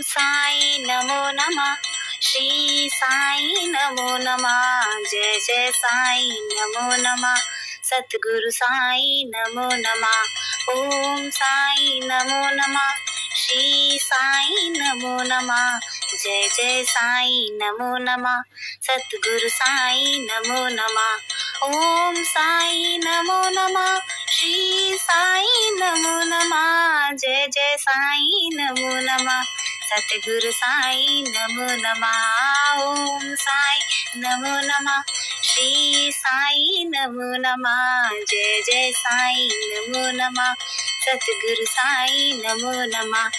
साई नमो नमः। श्री साई नमो नमः। जय जय साई नमो नमः। सतगुरु साई नमो नमः। ओम साई नमो नमः। श्री साई नमो नमः। जय जय साई नमो नमः। सतगुरु साई नमो नमः। ओम साई नमो नमः। श्री साई नमो नमः। जय जय साई नमो नमः। सतगुरु साई नमो नमः। ओम साई नमो नमः। श्री साई नमो नमः। जय जय साई नमो नमः। सतगुरु साई नमो नमः।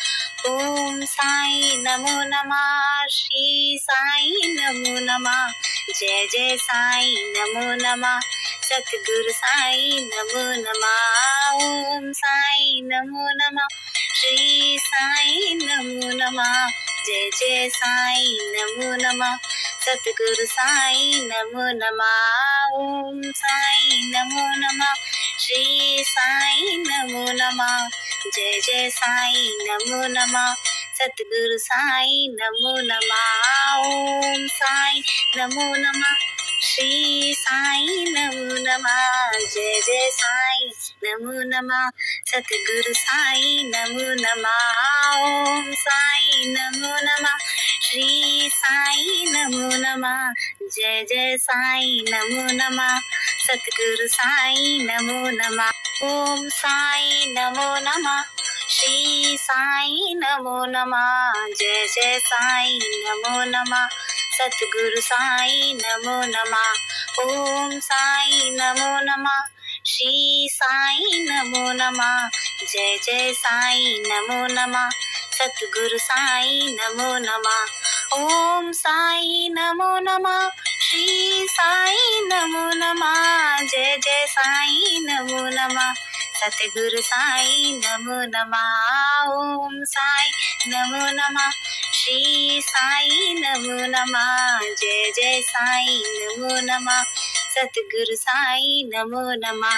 ओम साई नमो नमः। श्री साई नमो नमः। जय जय साई नमो नमः। सतगुरु साई नमो नमः। ओम साई नमो नमः। श्री साई नमो नमः। जय जय साई नमो नमः। सतगुरु साई नमो नमः। ओम साई नमो नमः। श्री साई नमो नमः। जय जय साई नमो नमः। सतगुरु साई नमो नमः। ओम साई नमो नमः। श्री साई नमो नमः। जय जय साई नमो नमः। सतगुरु साई नमो नमः। ओम साई नमो नमः। श्री साई नमो नमः। जय जय साई नमो नमः। सतगुरु साई नमो नमः। ओम साई नमो नमः। श्री साई नमो नमः। जय जय साई नमो नमः। सतगुरु साई नमो नमः। ओम साई नमो नमः। श्री साई नमो नमः। जय जय साई नमो नमः। सतगुरु साई नमो नमः। ओम साई नमो नमः। श्री साई नमो नमः। जय जय साई नमो नमः। सतगुरु साई नमो नमः। ओम साई नमो नमः। श्री साई नमो नमः। जय जय साई नमो नमः। सतगुरु साई नमो नमः।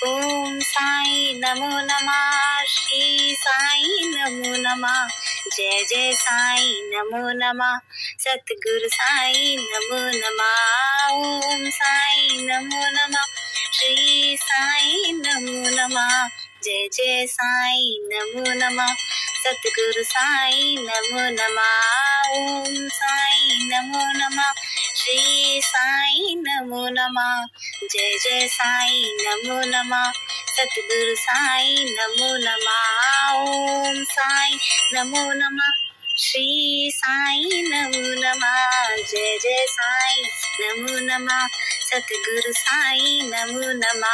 ओम साई नमो नमः। श्री साई नमो नमः। जय जय साई नमो नमः। सतगुरु साई नमो नमः। ओम साई नमो नमः। श्री साई नमो नमः। जय जय साई नमो नमः। सतगुरु साई नमो नमः। ओम साई नमो नमः। श्री साई नमो नमः। जय जय साई नमो नमः। सतगुरु साई नमो नमः। ओम साई नमो नमः। श्री साई नमो नमः। जय जय साई नमो नमः। सतगुरु साई नमो नमः।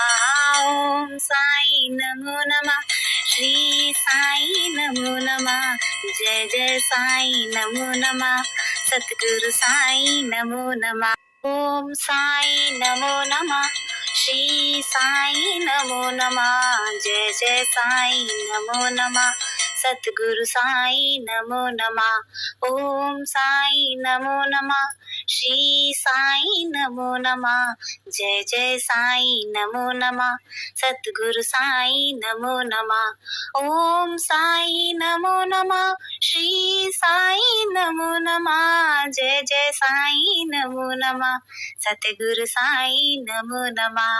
ओम साई नमो नमः। श्री साई नमो नमः। जय जय साई नमो नमः। सतगुरु साई नमो नमः। ओम साई नमो नमः। श्री साई नमो नमः। जय जय साई नमो नमः। सतगुरु साई नमो नमः। ओम साई नमो नमः। श्री साई नमो नमः। जय जय साई नमो नमः। सतगुरु साई नमो नमः। ओम साई नमो नमः। श्री साई नमो नमः। जय जय साई नमो नमः। सतगुरु साई नमो नमः।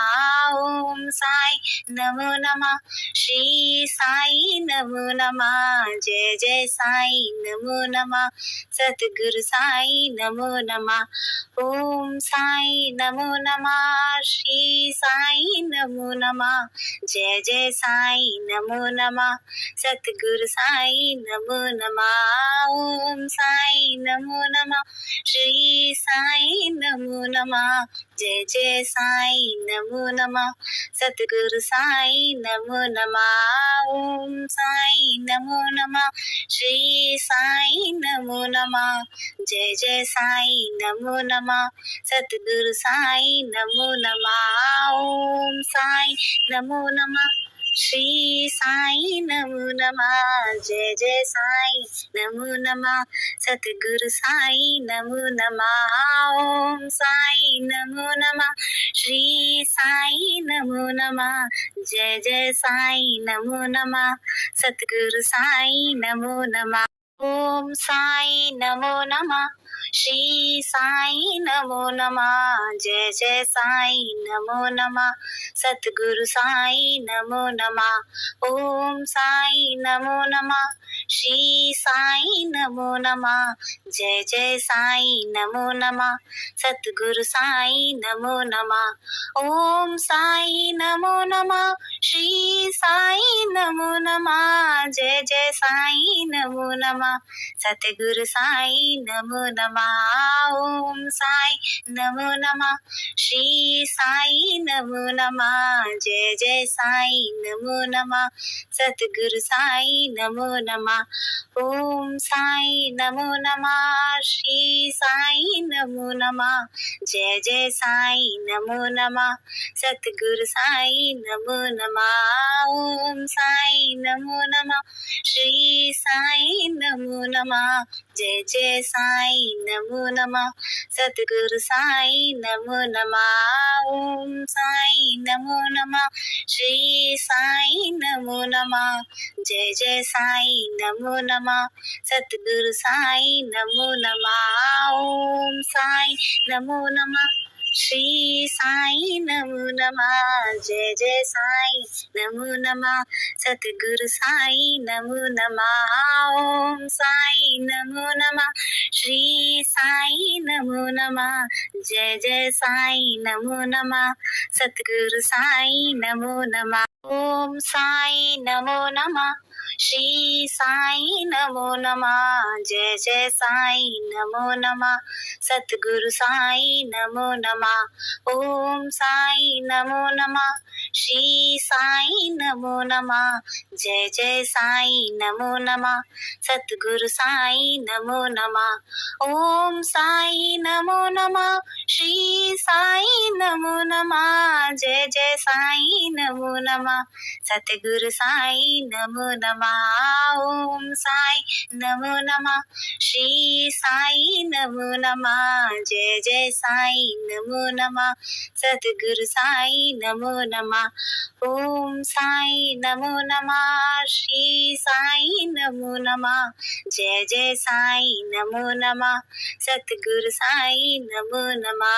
ओम साई नमो नमः। श्री साई नमो नमः। जय जय साई नमो नमः। सतगुरु साई नमो नमः। ओम साई नमो नमः। श्री साई नमो नमः। जय जय साई नमो नमः। सतगुरु साई नमो नमः। ओम साई नमो नमः। श्री साई नमो नमः। जय जय साई नमो नमः। सतगुरु साई नमो नमः। ओम साई नमो नमः। श्री साई नमो नमः। जय जय साई नमो नमः। सतगुरु साई नमो नमः। ओम साई नमो नमः। श्री साई नमो नमः। जय जय साई नमो नमः। सतगुरु साई नमो नमः। ओम साई नमो नमः। श्री साई नमो नमः। जय जय साई नमो नमः। सतगुरु साई नमो नमः। ओम साई नमो नमः। श्री साई नमो नमः। जय जय साई नमो नमः। सतगुरु साई नमो नमः। ओम साई नमो नमः। श्री साई नमो नमः। जय जय साई नमो नमः। सतगुरु साई नमो नमः। ओम साई नमो नमः। श्री साई नमो नमः। जय जय साई नमो नमः। सतगुरु साई नमो नमः। ओम साई नमो नमः। श्री साई नमो नमः। जय जय साई नमो नमः। सतगुरु साई नमो नमः। ओम साई नमो नमः। श्री साई नमो नमः। जय जय साई नमो नमः। सतगुरु साई नमो नमः। ओम साई नमो नमः। श्री साई नमो नमः। जय जय साई नमो नमः। सतगुरु साई नमो नमः। ओम साई नमो नमः। श्री साई नमो नमः। जय जय साई नमो नमः। सतगुरु साई नमो नमः। ओम साई नमो नमः। श्री साई नमो नमः। जय जय साई नमो नमः। सतगुरु साई नमो नमः। ओम साई नमो नमः। श्री साई नमो नमः। जय जय साई नमो नमः। सतगुरु साई नमो नमः। ओम साई नमो नमः। श्री साई नमो नमः। जय जय साई नमो नमः। सतगुरु साई नमो नमः। ओम साई नमो नमः। श्री साई नमो नमः। जय जय साई नमो नमः। सतगुरु साई नमो नमः। ओम साई नमो नमः। श्री साई नमो नमः। जय जय साई नमो नमः। सतगुरु साई नमो नमः। ओम साई नमो नमः। श्री साई नमो नमः। जय जय साई नमो नमः। सतगुरु साई नमो नमः। ओम साई नमो नमः। श्री साई नमो नमः। जय जय साई नमो नमः। सतगुरु साई नमो नमः।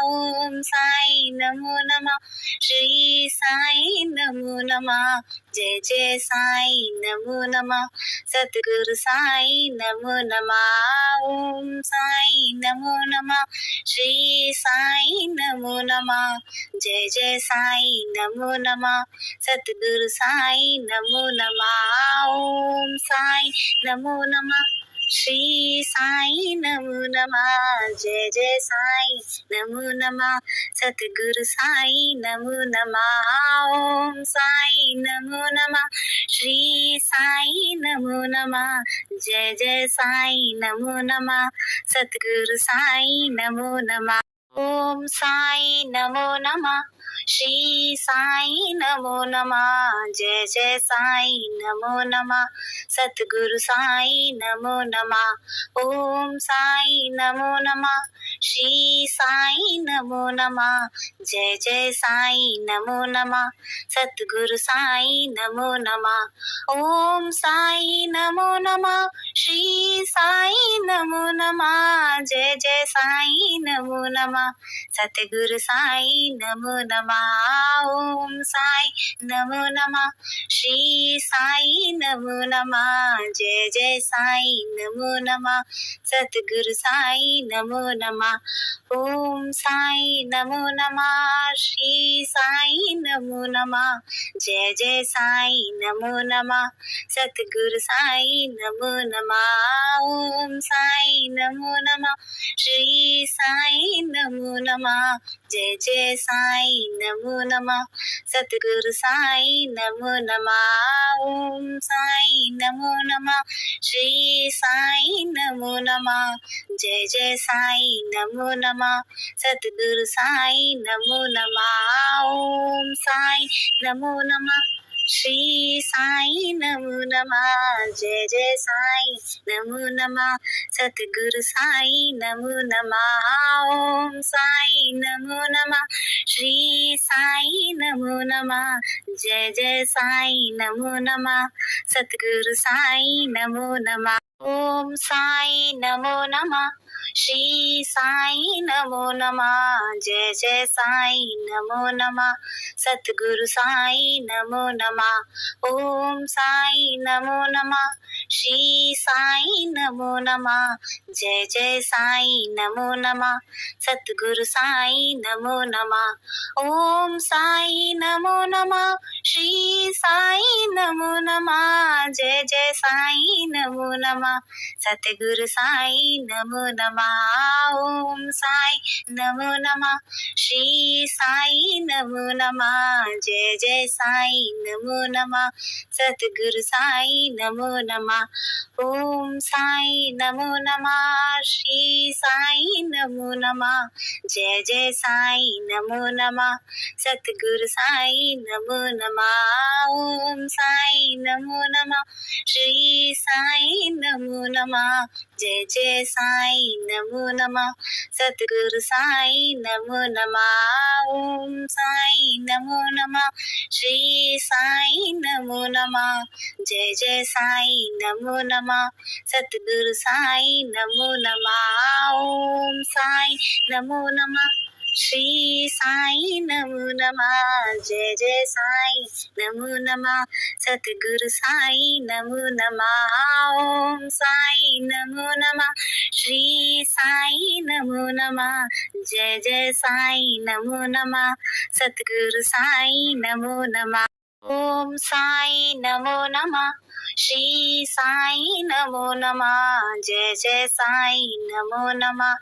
ओम साई नमो नमः। श्री साई नमो नमः। जय जय साई नमो नमः। सतगुरु साई नमो नमः। ओम साई नमो नमः। श्री साई नमो नमः। जय जय साई नमो नमः। सतगुरु साई नमो नमः। ओम साई नमो नमः। श्री साई नमो नमः। जय जय साई नमो नमः। सतगुरु साई नमो नमः। ओम साई नमो नमः। श्री साई नमो नमः। जय जय साई नमो नमः। सतगुरु साई नमो नमः। ओम साई नमो नमः। श्री साई नमो नमः। जय जय साई नमो नमः। सतगुरु साई नमो नमः। ओम साई नमो नमः। श्री साई नमो नमः। जय जय साई नमो नमः। सतगुरु साई नमो नमः। ओम साई नमो नमः। श्री साई नमो नमः। जय जय साई नमो नमः। सतगुरु साई नमो नमः। ओम साई नमो नमः। श्री साई नमो नमः। जय जय साई नमो नमः। सतगुरु साई नमो नमः। ओम साई नमो नमः। श्री साई नमो नमः। जय जय साई नमो नमः। सतगुरु साई नमो नमः। ओम साई नमो नमः। श्री साई नमो नमः। जय जय साई नमो नमः। सतगुरु साई नमो नमः। ओम साई नमो नमः। श्री साई नमो नमः। जय जय साई नमो नमः। सतगुरु साई नमो नमः। ओम साई नमो नमः। श्री साई नमो नमः। जय जय साई नमो नमः। सतगुरु साई नमो नमः। ओम साई नमो नमः। श्री साई नमो नमः। जय जय साई नमो नमः। सतगुरु साई नमो नमः। ओम साई नमो नमः। श्री साई नमो नमः। जय जय साई नमो नमः। सतगुरु साई नमो नमः। ओम साई नमो नमः। श्री साई नमो नमः। जय जय साई नमो नमः। सतगुरु साई नमो नमः। ओम साई नमो नमः। श्री साई नमो नमः। जय जय साई नमो नमः। सतगुरु साई नमो नमः। ओम साई नमो नमः। श्री साई नमो नमः। जय जय साई नमो नमः। सतगुरु साई नमो नमः। ओम साई नमो नमः। श्री साई नमो नमः। जय जय साई नमो नमः। सतगुरु साई नमो नमः। ओम साई नमो नमः। श्री साई नमो नमः। जय जय साई नमो नमः। सतगुरु साई नमो नमः। ओम साई नमो नमः। श्री साई नमो नमः। जय जय साई नमो नमः। सतगुरु साई नमो नमः। ओम साई नमो नमः। श्री साई नमो नमः। जय जय साई नमो नमः। सतगुरु साई नमो नमः। ओम साई नमो नमः। श्री साई नमो नमः। जय जय साई नमो नमः। सतगुरु साई नमो नमः। ओम साई नमो नमः। श्री साई नमो नमः। जय जय साई नमो नमः।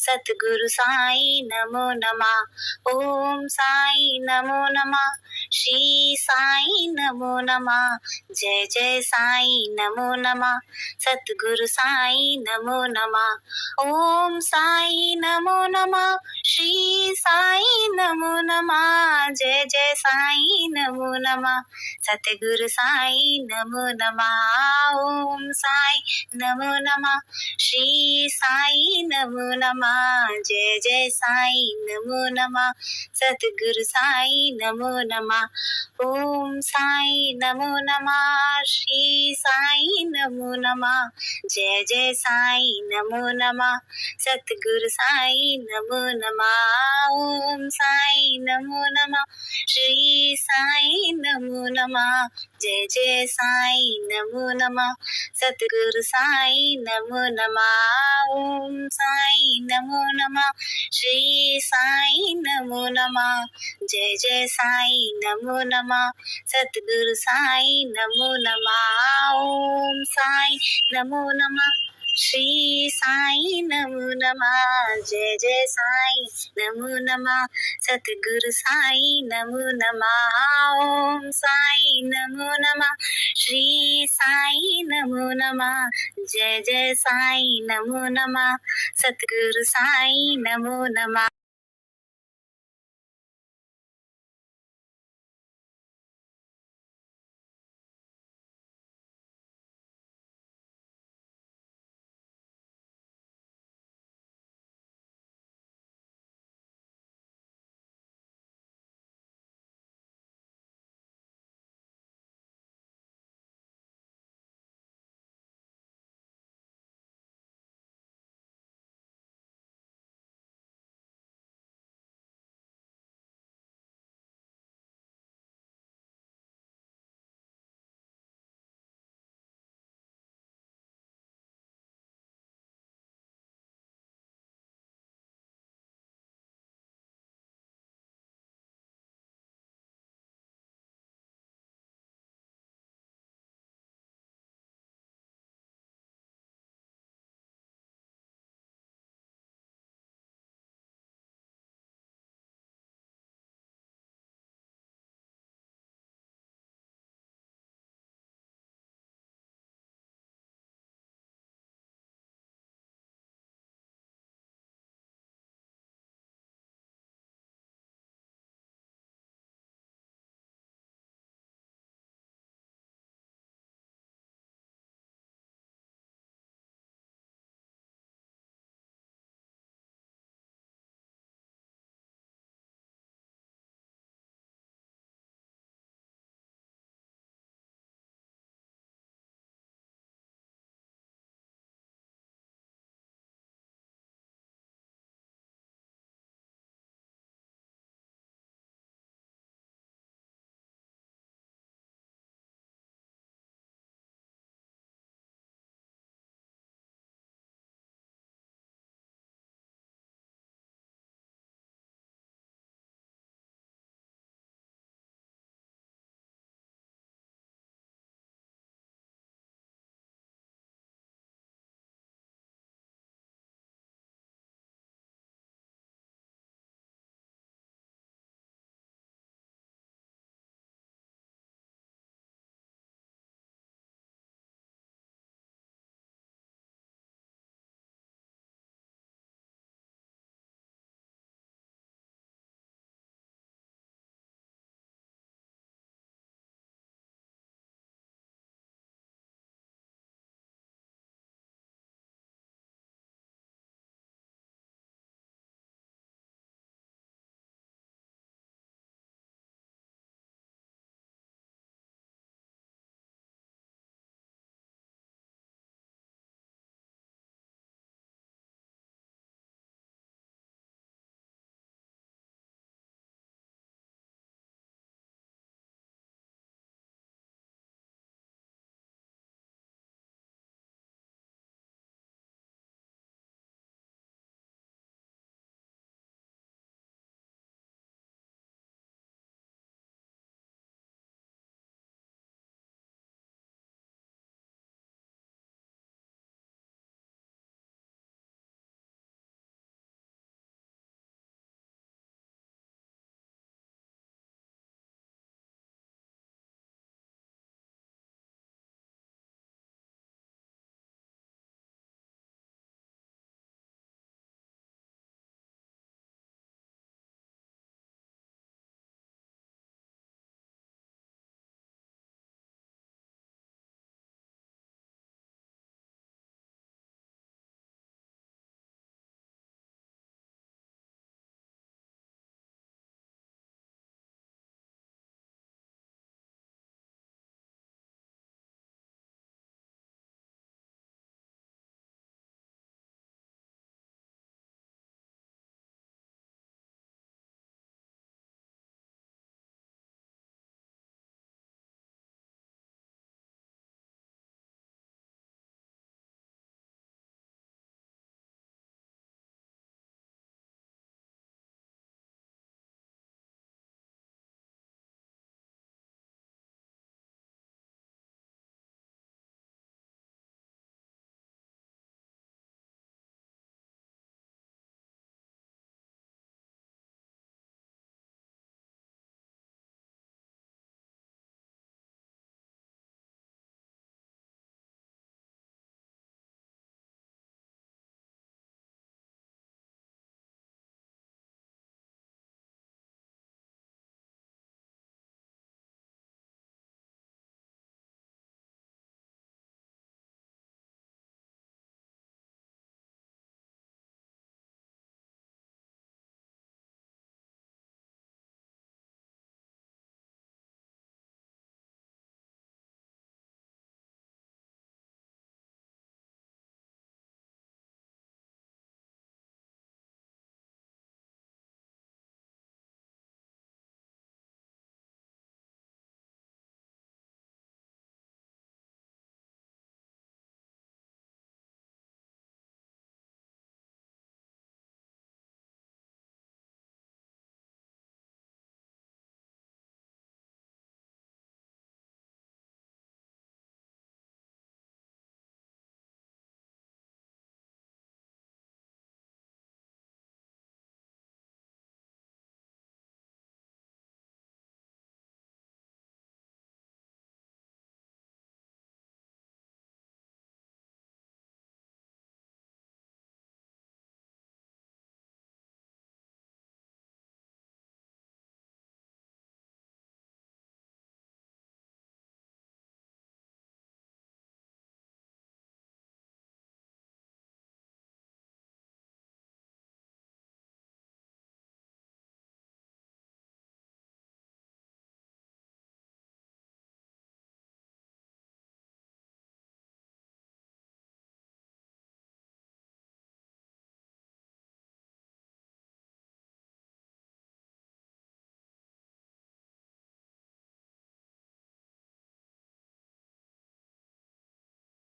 सतगुरु साई नमो नमः। ओम साई नमो नमः। श्री साई नमो नमः। जय जय साई नमो नमः। सतगुरु साई नमो नमः। ओम साई नमो नमः। श्री साई नमो नमः। जय जय साई नमो नमः। सतगुरु साई नमो नमः। ओम साई नमो नमः। श्री साई नमो नमः। जय जय साई नमो नमः। सतगुरु साई नमो नमः। ओम साई नमो नमः। श्री साई नमो नमः। जय जय साई नमो नमः। सतगुरु साई नमो नमः। ओम साई नमो नमः। श्री साई नमो नमः। जय जय साई नमो नमः। सतगुरु साई नमो नमः। ओम साई नमो नमः। श्री साई नमो नमः। जय जय साई नमो नमः। सतगुरु साई नमो नमः। ओम साई नमो नमः। श्री साई नमो नमः। जय जय साई नमो नमः। सतगुरु साई नमो नमः। ओम साई नमो नमः। श्री साई नमो नमः। जय जय साई नमो नमः। सतगुरु साई नमो नमः।